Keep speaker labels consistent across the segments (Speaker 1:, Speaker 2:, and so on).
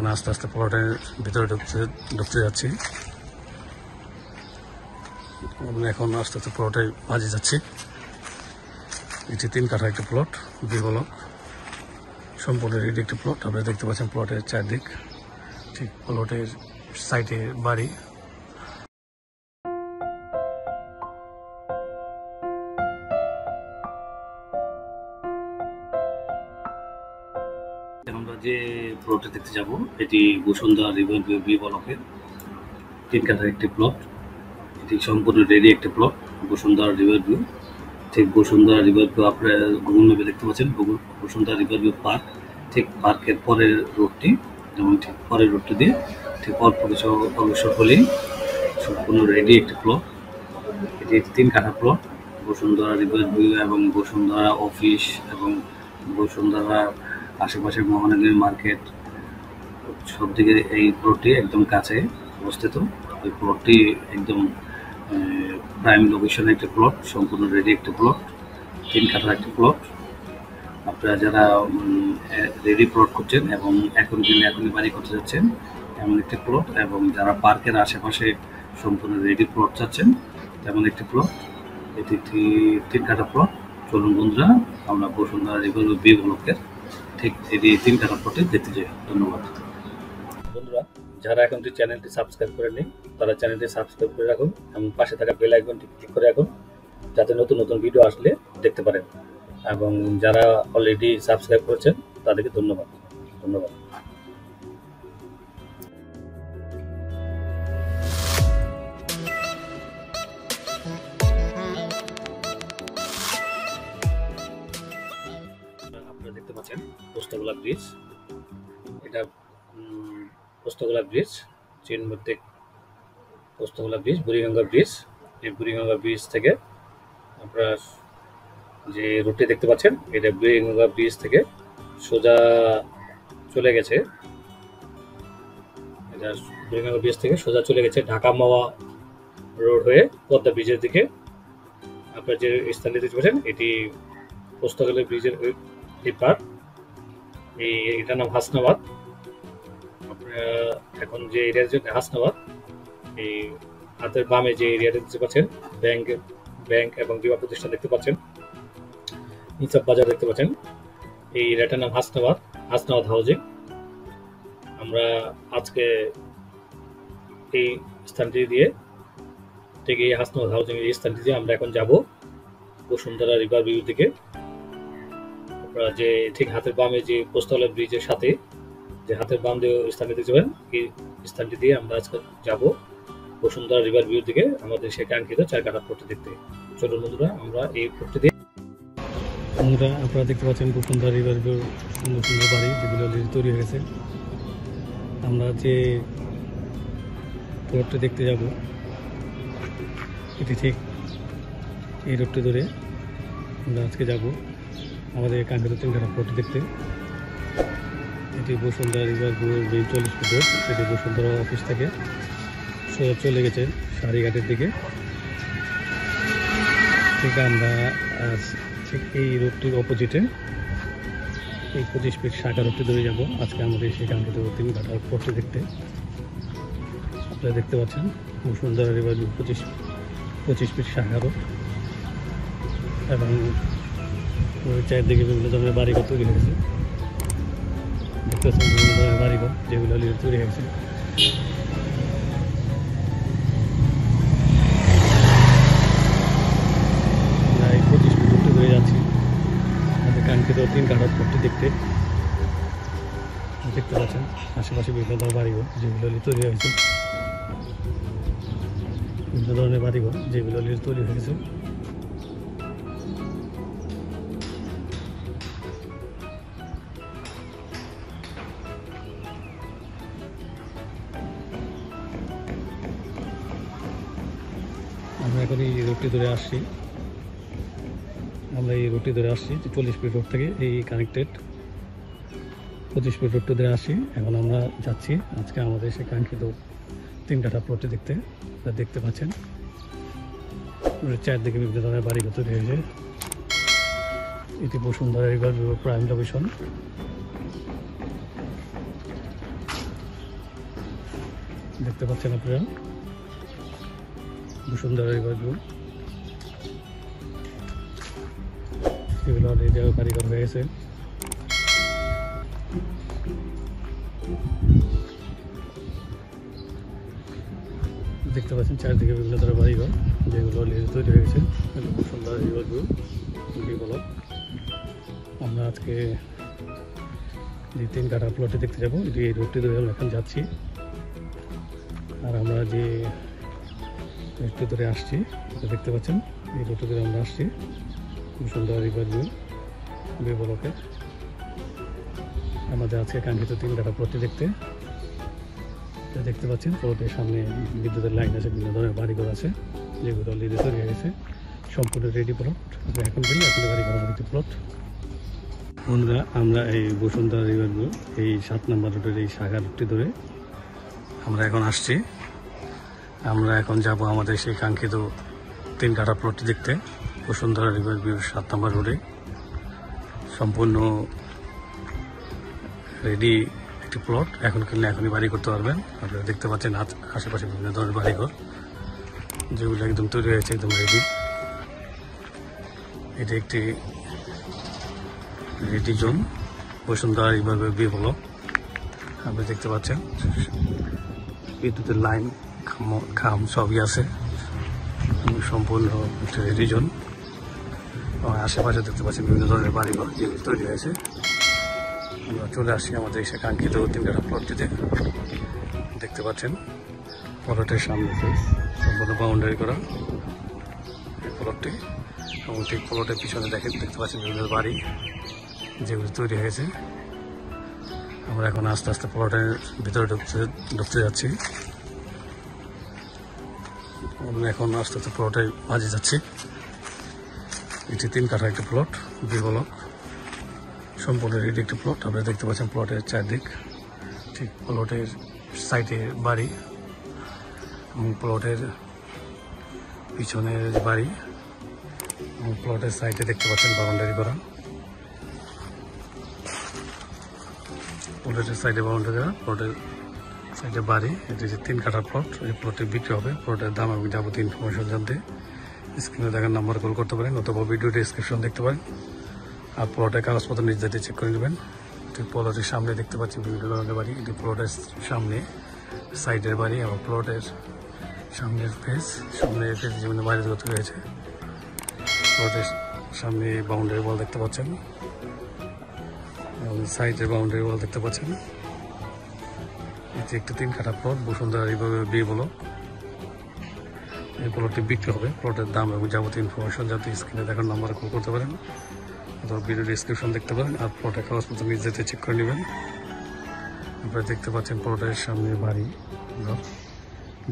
Speaker 1: এখন আস্তে আস্তে প্লটের ভিতরে ঢুকতে যাচ্ছি। এখন আস্তে আস্তে প্লটে মাঝে যাচ্ছি। এটি 3 কাঠা একটি প্লট, বি ব্লক, সম্পূর্ণ রেডি একটি প্লট। আপনারা দেখতে পাচ্ছেন প্লটের চারদিক, ঠিক প্লটের সাইডে বাড়ি। আমরা যে প্লটে দেখতে যাব এটি বসুন্ধরা রিভার ভিউ বি ব্লকের 3 কাঠার একটি প্লট। এটি সম্পূর্ণ রেডি একটি প্লট, বসুন্ধরা রিভার ভিউ। ঠিক বসুন্ধরা রিভার ভিউ আপনারা গুগল ম্যাপে দেখতে পাচ্ছেন, বসুন্ধরা রিভার ভিউ পার্ক। ঠিক পার্কের পরের রোডটি, যেমন ঠিক পরের রোডটি দিয়ে ঠিক অল্প কিছু অগ্রসর হলেই সম্পূর্ণ রেডি একটি প্লট। এটি 3 কাঠা প্লট। বসুন্ধরা রিভার ভিউ এবং বসুন্ধরা অফিস এবং বসুন্ধরা আশেপাশের মহানগরী মার্কেট সব দিকে এই প্লটটি একদম কাছে অবস্থিত। এই প্লটটি একদম প্রাইম লোকেশনে একটি প্লট, সম্পূর্ণ রেডি একটি প্লট, 3 কাঠার একটি প্লট। আপনারা যারা রেডি প্লট করছেন এবং এখনই বাড়ি করতে যাচ্ছেন এমন একটি প্লট, এবং যারা পার্কের আশেপাশে সম্পূর্ণ রেডি প্লট চাচ্ছেন তেমন একটি প্লট। এটি 3 কাঠা প্লট। চলুন বন্ধুরা আমরা বসুন্ধরা রিভার ভিউ বি ব্লকের ঠিক এটি 3 কাঠা প্লটে দেখতে যাই। ধন্যবাদ বন্ধুরা। যারা এখন চ্যানেলটি সাবস্ক্রাইব করেননি তারা চ্যানেলটি সাবস্ক্রাইব করে রাখুন এবং পাশে থাকা বেল আইকনটি ক্লিক করে রাখুন, যাতে নতুন নতুন ভিডিও আসলে দেখতে পারেন। এবং যারা অলরেডি সাবস্ক্রাইব করেছেন তাদেরকে ধন্যবাদ। আপনারা দেখতে পাচ্ছেন পোস্তগোলা ব্রিজ। এটা পোস্তগোলা ব্রিজ, চীন মধ্যে পোস্তগোলা ব্রিজ, বুড়িগঙ্গা ব্রিজ। এই বুড়িগঙ্গা ব্রিজ থেকে আপনারা যে রুটটি দেখতে পাচ্ছেন এটা বুড়িগঙ্গা ব্রিজ থেকে সোজা চলে গেছে। এটা বুড়িগঙ্গা ব্রিজ থেকে সোজা চলে গেছে ঢাকা মাওয়া রোড হয়ে পদ্মা ব্রিজের দিকে। আপনারা যে স্থানটি দেখতে পাচ্ছেন এটি পোস্তগোলা ব্রিজের এই পার। এটার নাম হাসনাবাদ। আপনারা এখন যে এরিয়ার জন্য হাসনাবাদ, এই হাতের বামে যে এরিয়াটা দেখতে পাচ্ছেন ব্যাংক এবং বিমা প্রতিষ্ঠান দেখতে পাচ্ছেন, নিসাব বাজার দেখতে পাচ্ছেন, এই এরিয়াটার নাম হাসনাবাদ হাউজিং। আমরা আজকে এই স্থানটি দিয়ে ঠিক এই হাসনাবাদ হাউজিং এই স্থানটি দিয়ে আমরা এখন যাব বসুন্ধরা রিভার ভিউ দিকে। আপনারা যে ঠিক হাতের বামে যে পোস্তগোলা ব্রিজের সাথে যে হাতের বাম দিয়ে স্থানটি দেখতে পাবেন, এই স্থানটি দিয়ে আমরা আজকে যাব বসুন্ধরা রিভার ভিউ দিকে, আমাদের সে কাঙ্ক্ষিত 4 কাঠা প্লটটি দেখতে। চলুন বন্ধুরা আমরা এই প্লটটি দিয়ে। বন্ধুরা আপনারা দেখতে পাচ্ছেন বসুন্ধরা রিভার ভিউ সুন্দর সুন্দর বাড়ি যেগুলো তৈরি হয়ে গেছে। আমরা যে প্লটটি দেখতে যাব এটি ঠিক এই রোডটি ধরে আমরা আজকে যাব আমাদের কাঙ্ক্ষিত 3 কাঠা প্লটটি দেখতে। এটি Bashundhara river view 40 foot road. এটি বসুন্ধরা অফিস থেকে সোজা চলে গেছে সারিঘাটের দিকে। ঠিক আমরা ঠিক এই রোডটির অপোজিটে এই 25 ফিট শাখা রোডটি ধরে যাব আজকে আমাদের সেই কাঙ্ক্ষিত 3 কাঠার প্লটটি দেখতে। আপনারা দেখতে পাচ্ছেন বসুন্ধরা রিভার ভিউ 25 ফিট শাখা রোড, এবং চারদিকে বিভিন্ন ধরনের বাড়িঘর তৈরি হয়েছে। দেখতে পাচ্ছেন বিভিন্ন ধরনের বাড়িঘর যেগুলো তৈরি হয়েছে। আমরা এই 25 ফিট রোডটি ধরে যাচ্ছি আমাদের কাঙ্ক্ষিত 3 কাঠার প্লটটি দেখতে। দেখতে পাচ্ছেন আশেপাশে বিভিন্ন ধরনের বাড়িঘর যেগুলো তৈরি হয়েছে, বিভিন্ন ধরনের বাড়িঘর যেগুলো তৈরি হয়েছে। আমরা এখন এই রোডটি ধরে আসছি, 40 ফিট রোড থেকে এই কানেক্টেড 25 ফিট রোডটি ধরে আসছি। এখন আমরা যাচ্ছি আজকে আমাদের সেই কাঙ্ক্ষিত 3 কাঠা প্লটটি দেখতে। দেখতে পাচ্ছেন চারদিকে বিভিন্ন ধরনের বাড়িঘর তৈরি হয়েছে। এটি Bashundhara river view prime location. দেখতে পাচ্ছেন আপনারা বসুন্ধরা রিভার ভিউ। এগুলো অলরেডি কারিগর হয়ে গেছে। দেখতে পাচ্ছেন চারদিকে বিভিন্ন ধরনের বাড়িঘর যেগুলো অলরেডি তৈরি হয়ে গেছে। বসুন্ধরা রিভার ভিউ বিপ্লব। আমরা আজকে যে 3 কাঠা প্লটে দেখতে যাবো, এটি এই রোডটি ধরে আমরা এখন যাচ্ছি। আর আমরা যে রোডটি ধরে আসছি দেখতে পাচ্ছেন, এই রোডটি ধরে আমরা আসছি বসুন্ধরা রিভার ভিউ বিপ্লবে। আমাদের আজকে কাঙ্ক্ষিত 3 কাঠা প্লটটি দেখতে পাচ্ছেন। প্লটের সামনে বিদ্যুতের লাইন আছে, বিভিন্ন ধরনের বাড়িঘর আছে যেগুলো অলরেডি তৈরি হয়ে গেছে, সম্পূর্ণ রেডি প্লট। এখন গেলে এখন বাড়িঘর একটি প্লট। বন্ধুরা, আমরা এই বসুন্ধরা রিভার ভিউ এই 7 নম্বর রোডের এই শাখা রোডটি ধরে আমরা এখন আসছি। আমরা এখন যাব আমাদের সেই কাঙ্ক্ষিত 3 কাঠা প্লটটি দেখতে। বসুন্ধরা রিভার ভিউ 7 নম্বর রোডে সম্পূর্ণ রেডি একটি প্লট। এখন কিনলে এখনই বাড়ি করতে পারবেন। আপনারা দেখতে পাচ্ছেন আশেপাশে বিভিন্ন ধরনের বাড়িঘর যেগুলো একদম তৈরি হয়েছে, একদম রেডি। এটি একটি ready zone Bashundhara river view B block. আপনি দেখতে পাচ্ছেন বিদ্যুতের লাইন খাম সবই আছে, সম্পূর্ণ একটি রেডি জোন। আশেপাশে দেখতে পাচ্ছেন বিভিন্ন ধরনের বাড়িঘর যেগুলো তৈরি হয়েছে। আমরা চলে আসছি আমাদের সে কাঙ্ক্ষিত 3 কাঠা প্লটটিতে। দেখতে পাচ্ছেন প্লটের সামনে সম্পূর্ণ বাউন্ডারি করা এই প্লটটি, এবং ঠিক প্লটের পিছনে দেখতে পাচ্ছেন বিভিন্ন বাড়ি যেগুলো তৈরি হয়েছে। আমরা এখন আস্তে আস্তে প্লটের ভিতরে ঢুকতে যাচ্ছি। আমরা এখন আস্তে আস্তে প্লটের মাঝে যাচ্ছি। এটি 3 কাঠা একটি প্লট বি ব্লক, সম্পূর্ণ রেডি একটি প্লট। আপনারা দেখতে পাচ্ছেন প্লটের চারদিক, ঠিক প্লটের সাইডে বাড়ি এবং প্লটের পিছনের বাড়ি, এবং প্লটের সাইডে দেখতে পাচ্ছেন বাউন্ডারি করা। প্লটের সাইডে বাউন্ডারি করা, প্লটের সাইডে বাড়ি। এটি যে 3 কাঠা প্লট, এই প্লটটি বিক্রি হবে। প্লটের দাম এবং যাবতীয় ইনফরমেশন জানতে স্ক্রিনে দেখার নাম্বার কল করতে পারেন, অথবা ভিডিও ডেসক্রিপশন দেখতে পারেন। আর প্লটের কাগজপত্র নিজেদের চেক করে নেবেন। ঠিক প্লটের সামনে দেখতে পাচ্ছি বিভিন্ন ধরনের বাড়ি। এটি প্লটের সামনে সাইডের বাড়ি, এবং প্লটের সামনের ফেস যেমন বাড়ি তৈরি হয়েছে। প্লটের সামনে বাউন্ডারি ওয়াল দেখতে পাচ্ছেন, এবং সাইডের বাউন্ডারি ওয়াল দেখতে পাচ্ছেন। এটি একটি 3 কাঠা plot Bashundhara river view B block. এই প্লটটি বিক্রি হবে। প্লটের দাম এবং যাবতীয় ইনফরমেশন যাতে স্ক্রিনে দেখার নাম্বারে কল করতে পারেন, অথবা ভিডিও ডেসক্রিপশন দেখতে পারেন। আর প্লটের কাগজপত্র নিজেদের চেক করে নেবেন। আপনারা দেখতে পাচ্ছেন প্লটের সামনে বাড়ি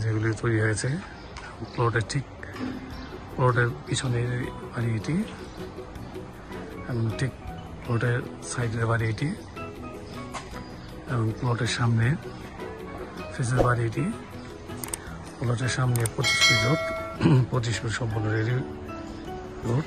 Speaker 1: যেগুলি তৈরি হয়েছে। প্লটের ঠিক প্লটের পিছনের বাড়ি এটি, এবং ঠিক প্লটের সাইডের বাড়ি এটি, এবং প্লটের সামনে ফেসের বাড়ি এটি। প্লটের সামনে 25 ফিট রোড, 25 ফিট সম্পূর্ণ রেডি রোড।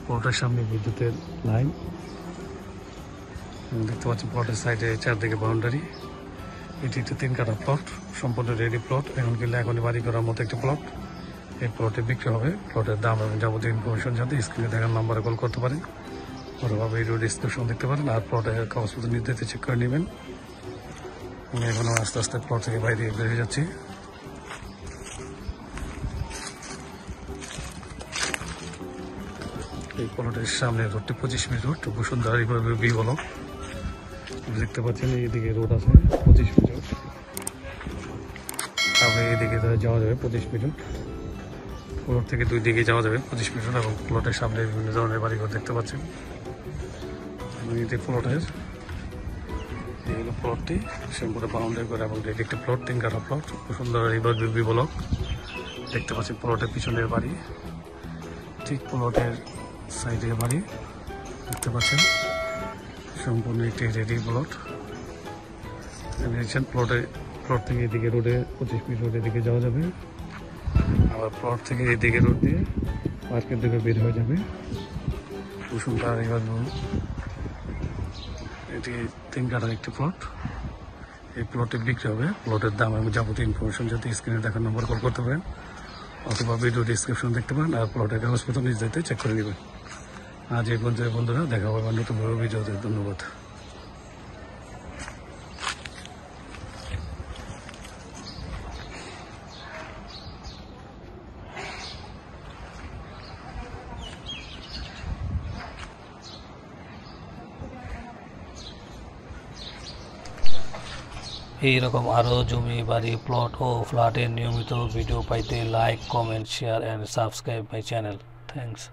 Speaker 1: প্লটের সামনে বিদ্যুতের লাইন, দেখতে পাচ্ছেন প্লটের সাইডে চারদিকে বাউন্ডারি। এটি একটি 3 কাঠা প্লট, সম্পূর্ণ রেডি প্লট। এখন কিনলে এখনই বাড়ি করার মতো একটি প্লট। এই প্লটে বিক্রি হবে। প্লটের দাম এবং যাবতীয় ইনফরমেশন জানতে স্ক্রিনে দেখার নাম্বারে কল করতে পারেন, অথবা ভিডিও ডেসক্রিপশন দেখতে পারেন। আর প্লটের কাগজপত্র নিজেদের চেক করে নেবেন। আমি এখনও আস্তে আস্তে প্লট থেকে বাইরে বেরিয়ে যাচ্ছি। এই প্লটের সামনে রোডটি 25 feet road, Bashundhara river view B block. দেখতে পাচ্ছেন এইদিকে রোড আছে 25 ফিট রোড। তারপরে এইদিকে যাওয়া যাবে 25 ফিট রোড। প্লট থেকে 2 দিকে যাওয়া যাবে 25 ফিট রোড, এবং প্লটের সামনে বিভিন্ন ধরনের বাড়িঘর দেখতে পাচ্ছেন। এটি প্লটের এই হলো প্লটটি, সম্পূর্ণ বাউন্ডারি করে, এবং এটি একটি প্লট 3 কাঠা plot Bashundhara river view B block. দেখতে পাচ্ছেন প্লটের পিছনের বাড়ি, ঠিক প্লটের সাইডে বাড়ি দেখতে পাচ্ছেন। সম্পূর্ণ একটি রেডি প্লট। প্লট থেকে এদিকে রোডে 25 ফিট রোডের দিকে যাওয়া যাবে, আবার প্লট থেকে এদিকে রোড দিয়ে পার্কের দিকে বের হয়ে যাবে বসুন্ধরা রিভার ভিউ। এটি 3 কাঠার একটি প্লট। এই প্লটে বিক্রি হবে। প্লটের দাম এবং যাবতীয় ইনফরমেশন যদি স্ক্রিনে দেখার নম্বর কল করতে পারেন অথবা ভিডিও ডিসক্রিপশন দেখতে পারেন, আর প্লটের কাগজপত্র নিজ দায়িত্বে চেক করে নেবেন। আজ এই পর্যন্ত বন্ধুরা, দেখা হবে নতুন ভিডিওতে। ধন্যবাদ। এইরকম আরও জমি, বাড়ি, প্লট ও ফ্ল্যাটের নিয়মিত ভিডিও পাইতে like, comment, share and subscribe my channel. Thanks.